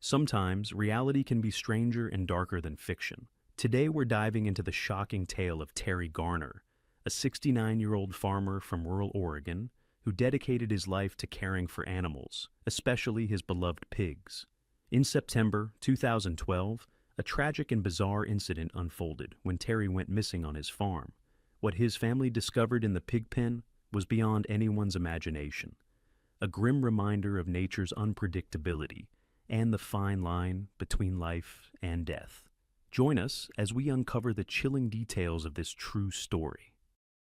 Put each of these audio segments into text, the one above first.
Sometimes, reality can be stranger and darker than fiction. Today we're diving into the shocking tale of Terry Garner, a 69-year-old farmer from rural Oregon who dedicated his life to caring for animals, especially his beloved pigs. In September 2012, a tragic and bizarre incident unfolded when Terry went missing on his farm. What his family discovered in the pig pen was beyond anyone's imagination, a grim reminder of nature's unpredictability and the fine line between life and death. Join us as we uncover the chilling details of this true story.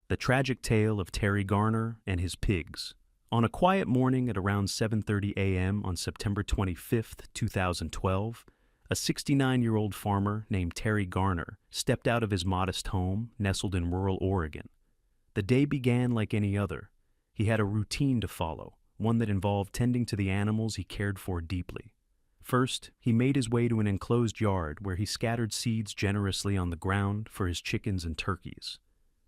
The tragic tale of Terry Garner and his pigs. On a quiet morning at around 7:30 a.m. on September 25, 2012, a 69-year-old farmer named Terry Garner stepped out of his modest home nestled in rural Oregon. The day began like any other. He had a routine to follow, one that involved tending to the animals he cared for deeply. First, he made his way to an enclosed yard where he scattered seeds generously on the ground for his chickens and turkeys.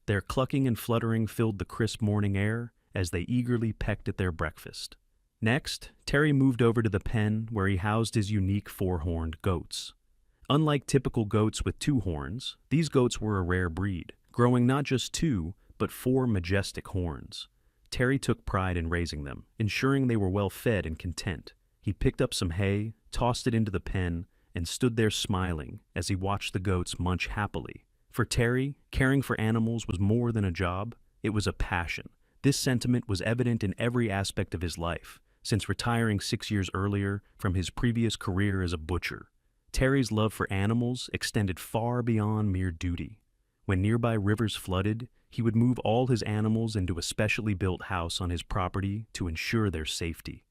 Their clucking and fluttering filled the crisp morning air as they eagerly pecked at their breakfast. Next, Terry moved over to the pen where he housed his unique four-horned goats. Unlike typical goats with two horns, these goats were a rare breed, growing not just two, but four majestic horns. Terry took pride in raising them, ensuring they were well fed and content. He picked up some hay, tossed it into the pen, and stood there smiling as he watched the goats munch happily. For Terry, caring for animals was more than a job, it was a passion. This sentiment was evident in every aspect of his life, since retiring 6 years earlier from his previous career as a butcher. Terry's love for animals extended far beyond mere duty. When nearby rivers flooded, he would move all his animals into a specially built house on his property to ensure their safety.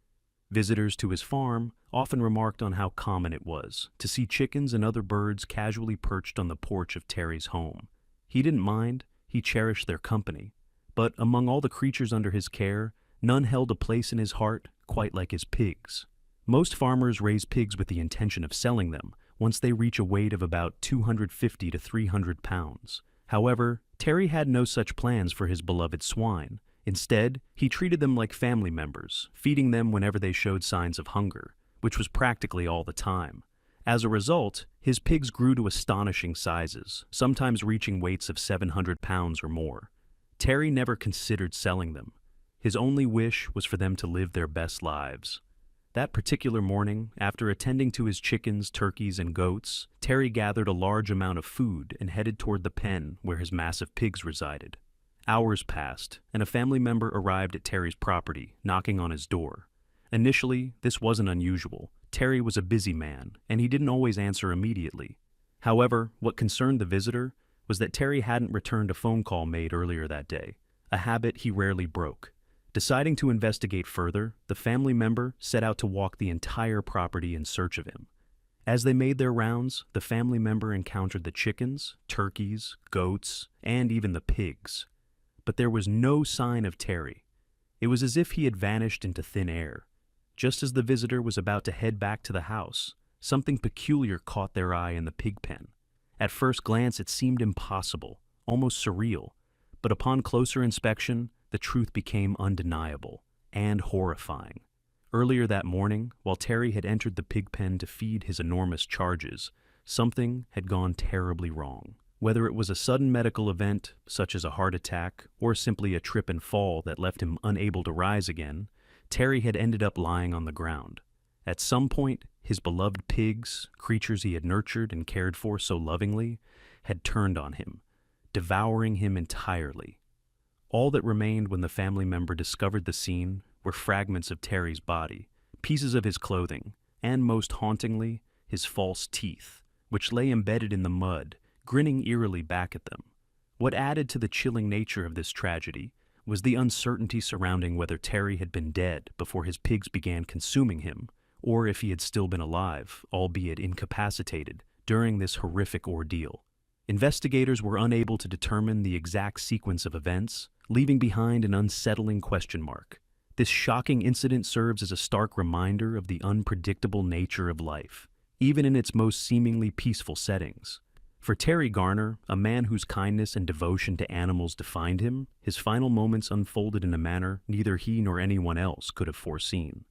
Visitors to his farm often remarked on how common it was to see chickens and other birds casually perched on the porch of Terry's home. He didn't mind, he cherished their company. But among all the creatures under his care, none held a place in his heart quite like his pigs. Most farmers raise pigs with the intention of selling them once they reach a weight of about 250 to 300 pounds. However, Terry had no such plans for his beloved swine. Instead, he treated them like family members, feeding them whenever they showed signs of hunger, which was practically all the time. As a result, his pigs grew to astonishing sizes, sometimes reaching weights of 700 pounds or more. Terry never considered selling them. His only wish was for them to live their best lives. That particular morning, after attending to his chickens, turkeys, and goats, Terry gathered a large amount of food and headed toward the pen where his massive pigs resided. Hours passed, and a family member arrived at Terry's property, knocking on his door. Initially, this wasn't unusual. Terry was a busy man, and he didn't always answer immediately. However, what concerned the visitor was that Terry hadn't returned a phone call made earlier that day, a habit he rarely broke. Deciding to investigate further, the family member set out to walk the entire property in search of him. As they made their rounds, the family member encountered the chickens, turkeys, goats, and even the pigs. But there was no sign of Terry. It was as if he had vanished into thin air. Just as the visitor was about to head back to the house, something peculiar caught their eye in the pig pen. At first glance, it seemed impossible, almost surreal, but upon closer inspection, the truth became undeniable and horrifying. Earlier that morning, while Terry had entered the pig pen to feed his enormous charges, something had gone terribly wrong. Whether it was a sudden medical event, such as a heart attack, or simply a trip and fall that left him unable to rise again, Terry had ended up lying on the ground. At some point, his beloved pigs, creatures he had nurtured and cared for so lovingly, had turned on him, devouring him entirely. All that remained when the family member discovered the scene were fragments of Terry's body, pieces of his clothing, and most hauntingly, his false teeth, which lay embedded in the mud, grinning eerily back at them. What added to the chilling nature of this tragedy was the uncertainty surrounding whether Terry had been dead before his pigs began consuming him, or if he had still been alive, albeit incapacitated, during this horrific ordeal. Investigators were unable to determine the exact sequence of events, leaving behind an unsettling question mark. This shocking incident serves as a stark reminder of the unpredictable nature of life, even in its most seemingly peaceful settings. For Terry Garner, a man whose kindness and devotion to animals defined him, his final moments unfolded in a manner neither he nor anyone else could have foreseen.